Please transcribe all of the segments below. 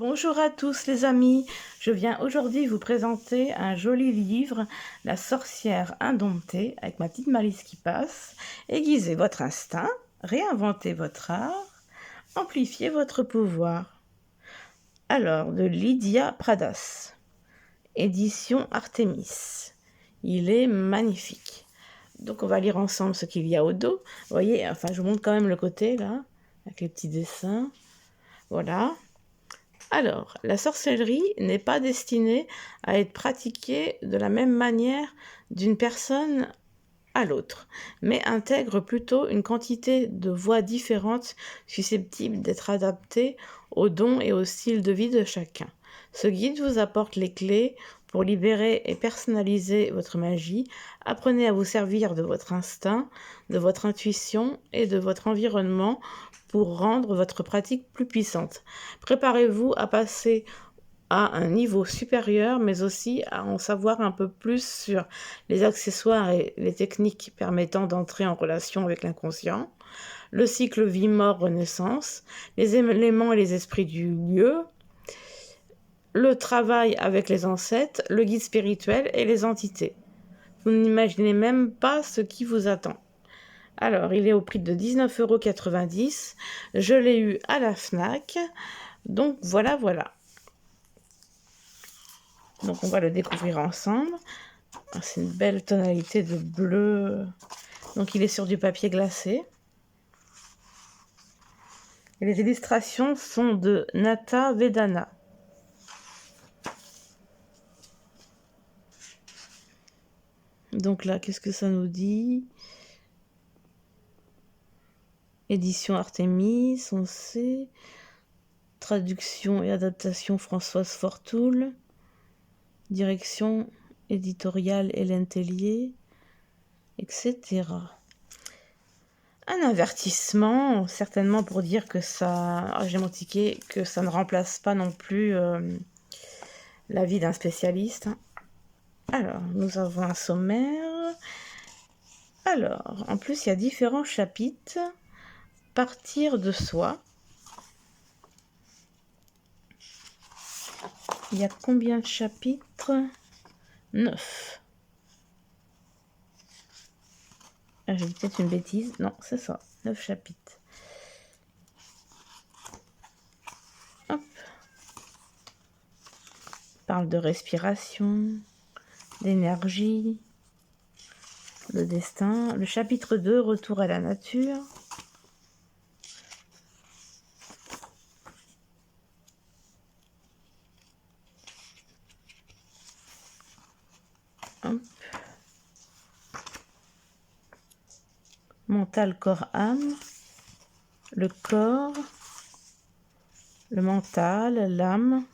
Bonjour à tous les amis, je viens aujourd'hui vous présenter un joli livre, La sorcière indomptée, avec ma petite Malice qui passe. Aiguisez votre instinct, réinventez votre art, amplifiez votre pouvoir. Alors, de Lydia Pradas, édition Artémis. Il est magnifique. Donc on va lire ensemble ce qu'il y a au dos. Vous voyez, enfin je vous montre quand même le côté là, avec les petits dessins. Voilà. Alors, la sorcellerie n'est pas destinée à être pratiquée de la même manière d'une personne à l'autre, mais intègre plutôt une quantité de voies différentes susceptibles d'être adaptées aux dons et au style de vie de chacun. Ce guide vous apporte les clés pour libérer et personnaliser votre magie. Apprenez à vous servir de votre instinct, de votre intuition et de votre environnement pour rendre votre pratique plus puissante. Préparez-vous à passer à un niveau supérieur, mais aussi à en savoir un peu plus sur les accessoires et les techniques permettant d'entrer en relation avec l'inconscient, le cycle vie-mort-renaissance, les éléments et les esprits du lieu, le travail avec les ancêtres, le guide spirituel et les entités. Vous n'imaginez même pas ce qui vous attend. Alors, il est au prix de 19,90 €. Je l'ai eu à la FNAC. Donc, voilà. Donc, on va le découvrir ensemble. C'est une belle tonalité de bleu. Donc, il est sur du papier glacé. Et les illustrations sont de Nata Vedana. Donc là, qu'est-ce que ça nous dit? Édition Artémis, on sait. Traduction et adaptation Françoise Fortoul. Direction éditoriale Hélène Tellier, etc. Un avertissement, certainement pour dire que ça... j'ai mon ticket, que ça ne remplace pas non plus l'avis d'un spécialiste. Alors, nous avons un sommaire. Alors, en plus, il y a différents chapitres. Partir de soi. Il y a combien de chapitres? 9. Ah, j'ai peut-être une bêtise. Non, c'est ça. 9 chapitres. Hop. Parle de respiration, d'énergie, le destin. Le chapitre 2, retour à la nature. Hop. Mental, corps, âme. Le corps, le mental, l'âme.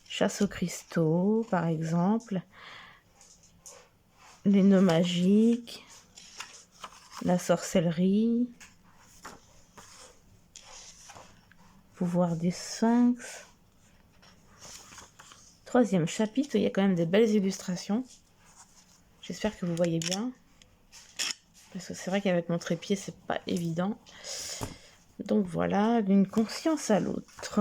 Chasse aux cristaux, par exemple. Les nœuds magiques. La sorcellerie. Pouvoir du sphinx. Troisième chapitre, il y a quand même des belles illustrations. J'espère que vous voyez bien. Parce que c'est vrai qu'avec mon trépied, c'est pas évident. Donc voilà, d'une conscience à l'autre.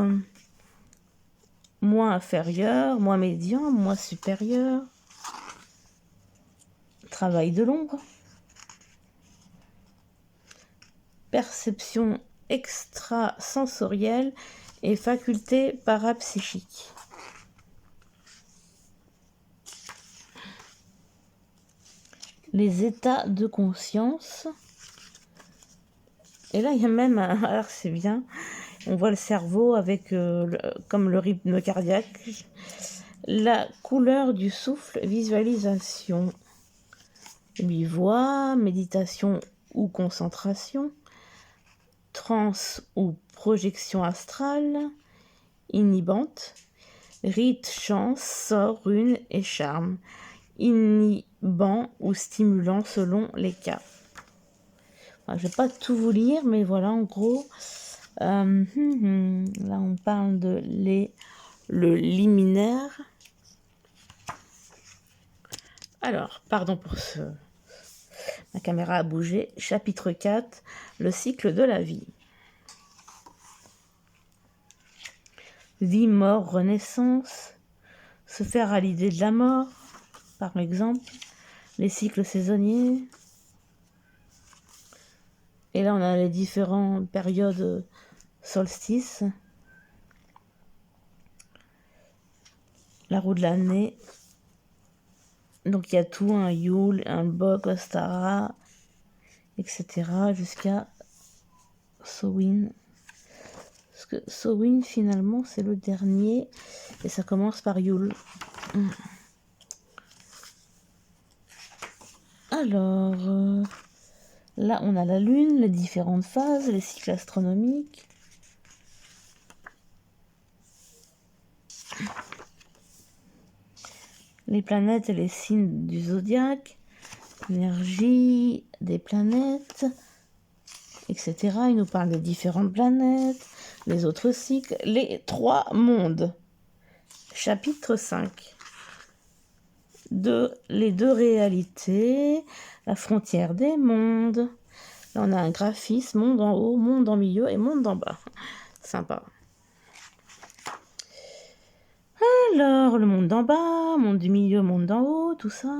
Moi inférieur, moi médian, moi supérieur. Travail de l'ombre. Perception extrasensorielle et faculté parapsychique. Les états de conscience. Et là, il y a même un... Alors, c'est bien. On voit le cerveau avec, comme le rythme cardiaque. La couleur du souffle, visualisation. 8 voix, méditation ou concentration. Transe ou projection astrale. Inhibante. Rite, chant, sort, rune et charme. Inhibant ou stimulant selon les cas. Enfin, je ne vais pas tout vous lire, mais voilà, en gros, là on parle de le liminaire. Alors, pardon pour ce Ma caméra a bougé. Chapitre 4, le cycle de la vie. Vie, mort, renaissance. Se faire à l'idée de la mort, par exemple. Les cycles saisonniers. Et là, on a les différentes périodes solstices. La roue de l'année. Donc, il y a tout, un Yule, un Bok, Ostara, etc. jusqu'à Samhain. Parce que Samhain, finalement, c'est le dernier. Et ça commence par Yule. Alors, là, on a la Lune, les différentes phases, les cycles astronomiques. Les planètes et les signes du zodiaque. L'énergie des planètes, etc. Il nous parle des différentes planètes, les autres cycles, les 3 mondes. Chapitre 5. Les 2 réalités, la frontière des mondes. Là, on a un graphisme, monde en haut, monde en milieu et monde en bas. Sympa. Alors, le monde d'en bas, monde du milieu, monde d'en haut, tout ça.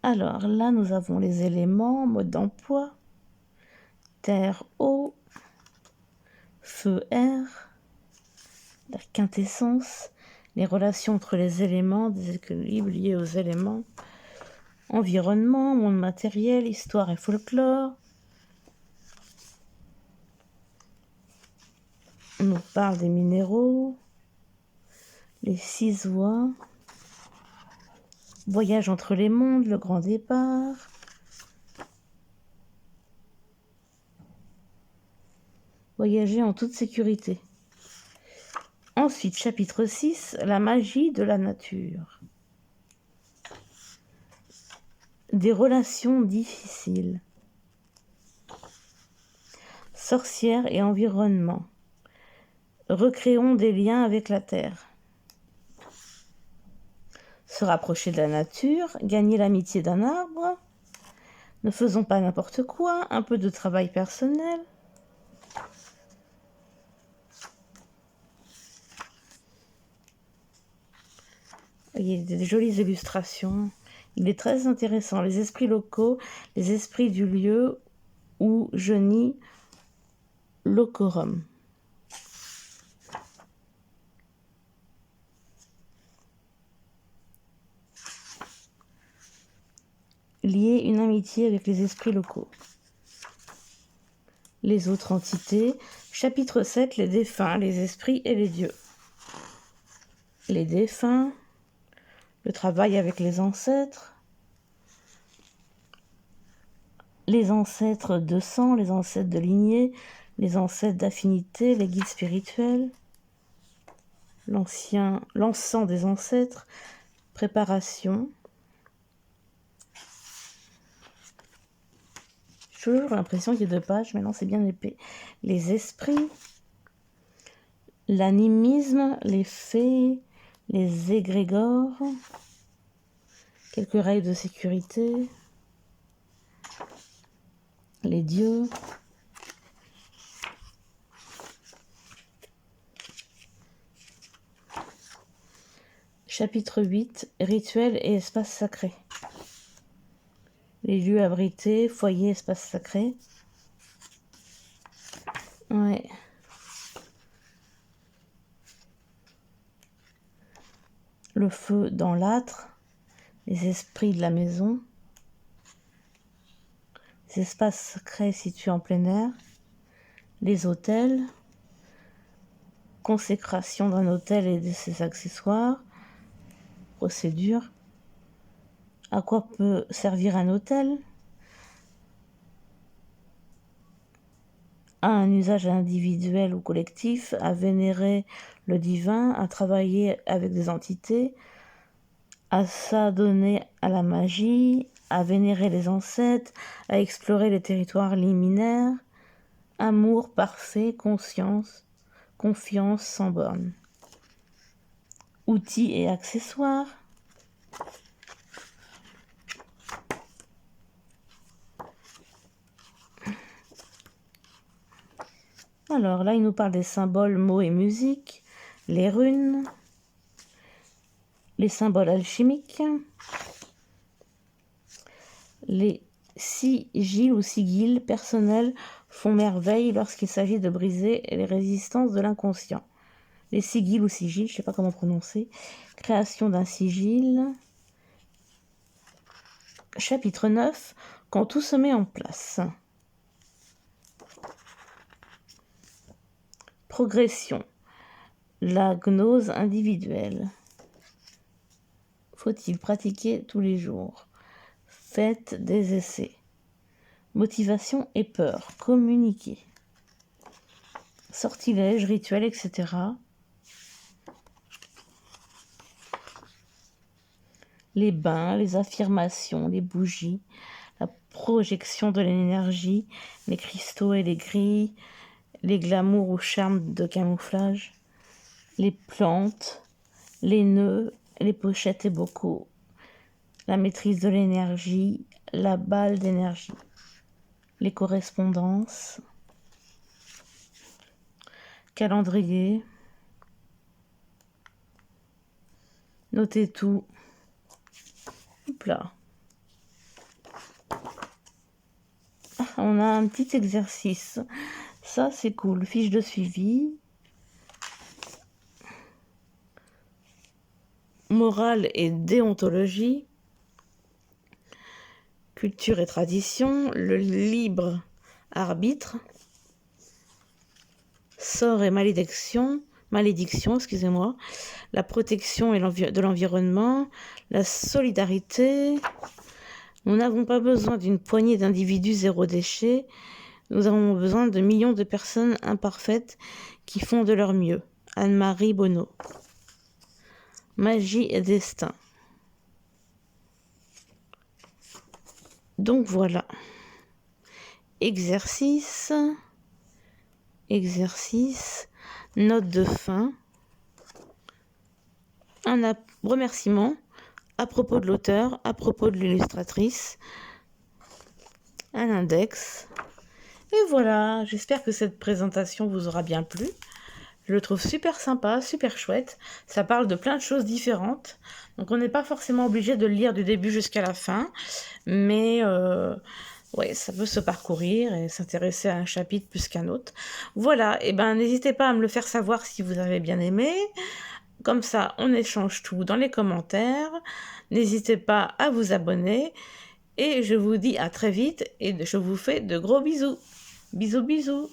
Alors là, nous avons les éléments, mode d'emploi, terre, eau, feu, air, la quintessence, les relations entre les éléments, des équilibres liés aux éléments, environnement, monde matériel, histoire et folklore. On nous parle des minéraux, les 6 voies, voyage entre les mondes, le grand départ. Voyager en toute sécurité. Ensuite, chapitre 6, la magie de la nature. Des relations difficiles. Sorcière et environnement. Recréons des liens avec la terre. Se rapprocher de la nature, gagner l'amitié d'un arbre. Ne faisons pas n'importe quoi, un peu de travail personnel. Il y a des jolies illustrations. Il est très intéressant. Les esprits locaux, les esprits du lieu où genie locorum. Lier une amitié avec les esprits locaux. Les autres entités. Chapitre 7, les défunts, les esprits et les dieux. Les défunts, le travail avec les ancêtres de sang, les ancêtres de lignée, les ancêtres d'affinité, les guides spirituels, l'encens des ancêtres, préparation. J'ai toujours l'impression qu'il y a 2 pages, mais non, c'est bien épais. Les esprits, l'animisme, les fées, les égrégores, quelques règles de sécurité, les dieux, chapitre 8, rituels et espaces sacrés. Les lieux abrités, foyers, espaces sacrés. Ouais. Le feu dans l'âtre, les esprits de la maison, les espaces sacrés situés en plein air, les autels, consécration d'un autel et de ses accessoires, procédure. À quoi peut servir un autel? À un usage individuel ou collectif, à vénérer le divin, à travailler avec des entités, à s'adonner à la magie, à vénérer les ancêtres, à explorer les territoires liminaires, amour parfait, conscience, confiance sans borne. Outils et accessoires, Alors là, il nous parle des symboles, mots et musique, les runes, les symboles alchimiques, les sigils ou sigils personnels font merveille lorsqu'il s'agit de briser les résistances de l'inconscient. Les sigils ou sigils, je ne sais pas comment prononcer. Création d'un sigil. Chapitre 9, quand tout se met en place. Progression. La gnose individuelle. Faut-il pratiquer tous les jours? Faites des essais. Motivation et peur. Communiquer. Sortilèges, rituels, etc. Les bains, les affirmations, les bougies, la projection de l'énergie, les cristaux et les grilles, les glamours ou charmes de camouflage, les plantes, les nœuds, les pochettes et bocaux, la maîtrise de l'énergie, la balle d'énergie, les correspondances, calendrier, notez tout. Hop là. On a un petit exercice. Ça, c'est cool. Fiche de suivi. Morale et déontologie. Culture et tradition. Le libre arbitre. Sort et malédiction. Excusez-moi. La protection de l'environnement. La solidarité. Nous n'avons pas besoin d'une poignée d'individus zéro déchet. Nous avons besoin de millions de personnes imparfaites qui font de leur mieux. Anne-Marie Bonneau. Magie et destin. Donc voilà. Exercice. Note de fin. Un remerciement à propos de l'auteur, à propos de l'illustratrice. Un index. Et voilà, j'espère que cette présentation vous aura bien plu. Je le trouve super sympa, super chouette. Ça parle de plein de choses différentes. Donc on n'est pas forcément obligé de le lire du début jusqu'à la fin. Mais ouais, ça peut se parcourir et s'intéresser à un chapitre plus qu'un autre. Voilà, et ben n'hésitez pas à me le faire savoir si vous avez bien aimé. Comme ça, on échange tout dans les commentaires. N'hésitez pas à vous abonner. Et je vous dis à très vite et je vous fais de gros bisous. Bisous, bisous.